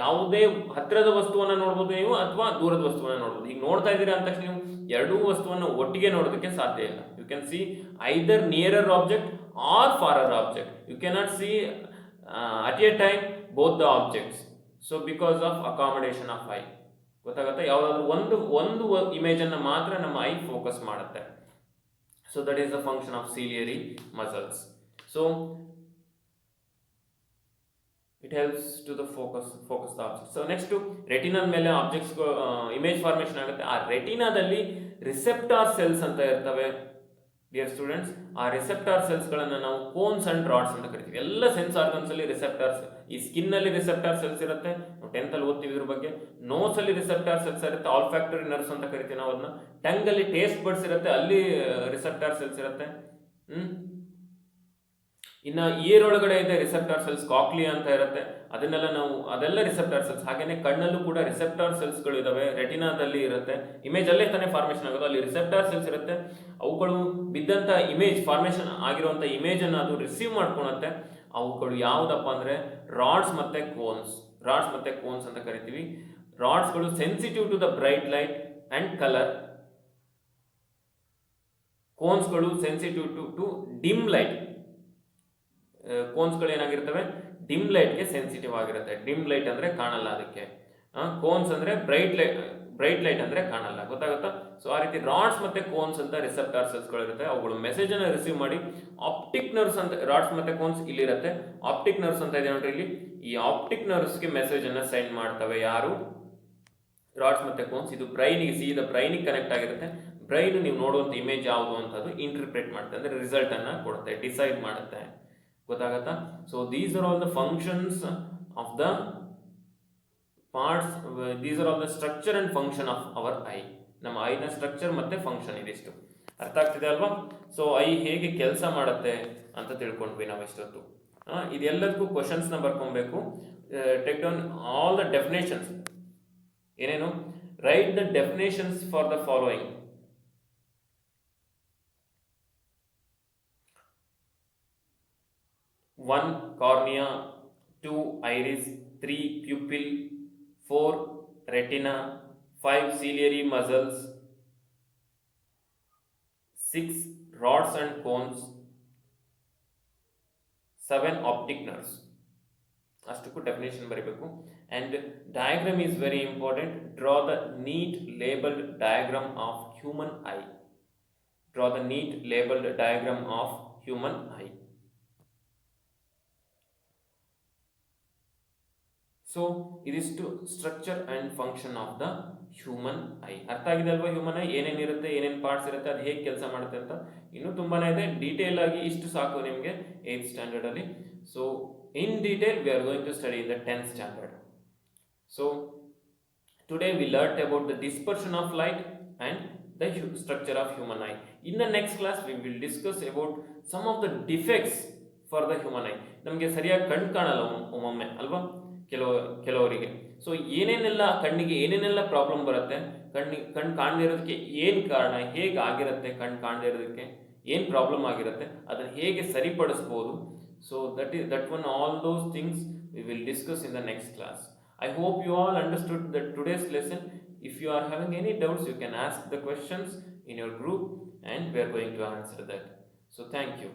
ಯಾವುದೇ ಹತ್ತಿರದ ವಸ್ತುವನ್ನ ನೋಡ್ಬೋದು ನೀವು, ಅಥವಾ ದೂರದ ವಸ್ತುವನ್ನ ನೋಡ್ಬೋದು. ಈಗ ನೋಡ್ತಾ ಇದ್ದೀರಾ ಅಂತ ತಕ್ಷಣ ನೀವು ಎರಡೂ ವಸ್ತುವನ್ನು ಒಟ್ಟಿಗೆ ನೋಡೋದಕ್ಕೆ ಸಾಧ್ಯ ಇಲ್ಲ. You can see either nearer object or farther object. You cannot see at a time both the objects. So because of accommodation of eye. ಗೊತ್ತಾಗುತ್ತೆ, ಯಾವುದಾದ್ರೂ ಒಂದು ಇಮೇಜ್ ಅನ್ನ ಮಾತ್ರ ನಮ್ಮ ಐ ಫೋಕಸ್ ಮಾಡುತ್ತೆ. So that is the function of ciliary muscles. So it helps to the focus the object. So next retina ಮೇಲೆ objects image formation ಆಗುತ್ತೆ. ಆ ರೆಟಿನಾದಲ್ಲಿ ರಿಸೆಪ್ಟಾರ್ ಸೆಲ್ಸ್ ಅಂತ ಇರ್ತವೆ ಡಿಯರ್ ಸ್ಟೂಡೆಂಟ್ಸ್. ಆ ರಿಸೆಪ್ಟಾರ್ ಸೆಲ್ಸ್ ಗಳನ್ನ ನಾವು ಕೋನ್ಸ್ ಅಂಡ್ ರಾಡ್ಸ್ ಅಂತ ಕರಿತೀವಿ. ಎಲ್ಲ ಸೆನ್ಸ್ ಆರ್ಗನ್ಸ್ ಅಲ್ಲಿ ರಿಸೆಪ್ಟಾರ್ಸ್, ಈ ಸ್ಕಿನ್ ಅಲ್ಲಿ ರಿಸೆಪ್ಟಾರ್ ಸೆಲ್ಸ್ ಇರುತ್ತೆ, ನಾವು 10th ಅಲ್ಲಿ ಓದ್ತೀವಿ ಇದ್ರ ಬಗ್ಗೆ. ನೋಸ್ ಅಲ್ಲಿ ರಿಸೆಪ್ಟಾರ್ ಸೆಲ್ಸ್ ಇರುತ್ತೆ, ಆಲ್ಫ್ಯಾಕ್ಟರಿ ನರ್ವ್ಸ್ ಅಂತ ಕರಿತೀವಿ ನಾವು ಅದನ್ನ. ಟಂಗ್ ಅಲ್ಲಿ ಟೇಸ್ಟ್ ಬಡ್ಸ್ ಇರುತ್ತೆ, ಅಲ್ಲಿ ರಿಸೆಪ್ಟಾರ್ ಸೆಲ್ಸ್ ಇರುತ್ತೆ. ಇನ್ನು ಇಯರ್ ಒಳಗಡೆ ಇದೆ ರಿಸೆಪ್ಟಾರ್ ಸೆಲ್ಸ್, ಕಾಕ್ಲಿಯಾ ಅಂತ ಇರುತ್ತೆ, ಅದೆಲ್ಲ ರಿಸೆಪ್ಟಾರ್ ಸೆಲ್ಸ್. ಹಾಗೇನೆ ಕಣ್ಣಲ್ಲೂ ಕೂಡ ರಿಸೆಪ್ಟಾರ್ ಸೆಲ್ಸ್ ಗಳು ಇದಾವೆ, ರೆಟಿನಾದಲ್ಲಿ ಇರುತ್ತೆ. ಇಮೇಜ್ ಅಲ್ಲೇ ತಾನೇ ಫಾರ್ಮೇಷನ್ ಆಗೋದು, ಅಲ್ಲಿ ರಿಸೆಪ್ಟಾರ್ ಸೆಲ್ಸ್ ಇರುತ್ತೆ. ಅವುಗಳು ಬಿದ್ದಂತ ಇಮೇಜ್ ಫಾರ್ಮೇಷನ್ ಆಗಿರುವಂತ ಇಮೇಜ್ ಅನ್ನು ಅದು ರಿಸೀವ್ ಮಾಡ್ಕೊಳುತ್ತೆ. ಅವುಗಳು ಯಾವುದಪ್ಪ ಅಂದ್ರೆ ರಾಡ್ಸ್ ಮತ್ತೆ ಕೋನ್ಸ್ ಅಂತ ಕರಿತೀವಿ. ರಾಡ್ಸ್ಗಳು sensitive to the bright light and colour, ಕೋನ್ಸ್ಗಳು ಸೆನ್ಸಿಟಿವ್ ಟು ಡಿಮ್ ಲೈಟ್. ಕೋನ್ಸ್ಗಳು ಏನಾಗಿರ್ತವೆ, ಡಿಮ್ ಲೈಟ್ಗೆ ಸೆನ್ಸಿಟಿವ್ ಆಗಿರುತ್ತೆ. ಡಿಮ್ ಲೈಟ್ ಅಂದ್ರೆ ಕಾಣಲ್ಲ ಅದಕ್ಕೆ, ಕೋನ್ಸ್ ಅಂದ್ರೆ ಬ್ರೈಟ್ ಲೈಟ್ ಅಂದ್ರೆ ಕಾಣಲ್ಲ. ಗೊತ್ತಾಗುತ್ತಾ? ಸೊ ಆ ರೀತಿ ರಾಡ್ಸ್ ಮತ್ತೆ ಕೋನ್ಸ್ ಅಂತ ರಿಸೆಪ್ಟಾರ್ ಸೆಲ್ಸ್ಗಳು ಇರುತ್ತೆ. ಅವುಗಳು ಮೆಸೇಜ್ ಅನ್ನು ರಿಸೀವ್ ಮಾಡಿ ಆಪ್ಟಿಕ್ ನರ್ವ್ಸ್ ಅಂತ, ರಾಡ್ಸ್ ಮತ್ತೆ ಕೋನ್ಸ್ ಇಲ್ಲಿರುತ್ತೆ. ಆಪ್ಟಿಕ್ ನರ್ವ್ಸ್ ಅಂತ ಇದೆ ನೋಡ್ರಿ ಇಲ್ಲಿ. ಈ ಆಪ್ಟಿಕ್ ನರ್ವ್ಸ್ಗೆ ಮೆಸೇಜ್ ಅನ್ನ ಸೆಂಡ್ ಮಾಡ್ತವೆ ಯಾರು, ರಾಡ್ಸ್ ಮತ್ತೆ ಕೋನ್ಸ್. ಇದು ಬ್ರೈನಿಗೆ, ಸೀದಾ ಬ್ರೈನಿಗೆ ಕನೆಕ್ಟ್ ಆಗಿರುತ್ತೆ. ಬ್ರೈನ್ ನೀವು ನೋಡುವಂತ ಇಮೇಜ್ ಯಾವುದು ಅಂತದ್ದು ಇಂಟರ್ಪ್ರೇಟ್ ಮಾಡುತ್ತೆ, ಅಂದ್ರೆ ರಿಸಲ್ಟ್ ಅನ್ನ ಕೊಡುತ್ತೆ, ಡಿಸೈಡ್ ಮಾಡುತ್ತೆ. ಗೊತ್ತಾಗತ್ತಾ? So these are all the functions of the parts, these are all the structure and function of our eye. ನಮ್ಮ ಐನ ಸ್ಟ್ರಕ್ಚರ್ ಮತ್ತು ಫಂಕ್ಷನ್ ಇದಿಷ್ಟು ಅರ್ಥ ಆಗ್ತಿದೆ ಅಲ್ವಾ? ಸೊ ಐ ಹೇಗೆ ಕೆಲಸ ಮಾಡುತ್ತೆ ಅಂತ ತಿಳ್ಕೊಂಡ್ವಿ ನಾವು ಇಷ್ಟೊತ್ತು. ಇದೆಲ್ಲದಕ್ಕೂ ಕ್ವಶನ್ಸ್ನ ಬರ್ಕೊಬೇಕು. Take down all the definitions. ಏನೇನು? Write the definitions for the following. 1 cornea, 2 iris, 3 pupil, 4 retina, 5 ciliary muscles, 6 rods and cones, 7 optic nerves. ಅಷ್ಟಕ್ಕೂ ಡೆಫಿನೇಷನ್ ಬರೀಬೇಕು. And diagram is very important. Draw the neat labelled diagram of human eye. Draw the neat labelled diagram of human eye. So ಇದಿಷ್ಟು structure and function of the human eye. ಅರ್ಥ ಆಗಿದೆ ಅಲ್ವಾ? Human I ಏನೇನಿರುತ್ತೆ, ಏನೇನು parts ಇರುತ್ತೆ, ಅದು ಹೇಗೆ ಕೆಲಸ ಮಾಡುತ್ತೆ ಅಂತ ಇನ್ನೂ ತುಂಬಾ ಇದೆ. ಡೀಟೇಲ್ ಆಗಿ ಇಷ್ಟು ಸಾಕು ನಿಮಗೆ 8th ಸ್ಟ್ಯಾಂಡರ್ಡಲ್ಲಿ. So in detail we are going to study in the 10th standard. So today we learnt about the dispersion of light and the structure of human eye. In the next class we will discuss about some of the defects for the human eye. ನಮಗೆ ಸರಿಯಾಗಿ ಕಣ್ಣು ಕಾಣಲ್ಲ ಒಮ್ಮೊಮ್ಮೆ ಅಲ್ವಾ ಕೆಲವರಿಗೆ. So ಏನೇನೆಲ್ಲ ಕಣ್ಣಿಗೆ ಏನೇನೆಲ್ಲ ಪ್ರಾಬ್ಲಮ್ ಬರುತ್ತೆ, ಕಣ್ಣು ಕಾಣದೇ ಇರೋದಕ್ಕೆ ಏನು ಕಾರಣ, ಹೇಗೆ ಆಗಿರುತ್ತೆ, ಕಣ್ಣು ಕಾಣದೇ ಇರೋದಕ್ಕೆ ಏನು ಪ್ರಾಬ್ಲಮ್ ಆಗಿರುತ್ತೆ, ಅದನ್ನು ಹೇಗೆ ಸರಿಪಡಿಸ್ಬೋದು. So that one, all those things we will discuss in the next class. I hope you all understood today's lesson. If you are having any doubts, you can ask the questions in your group and we are going to answer that. So thank you.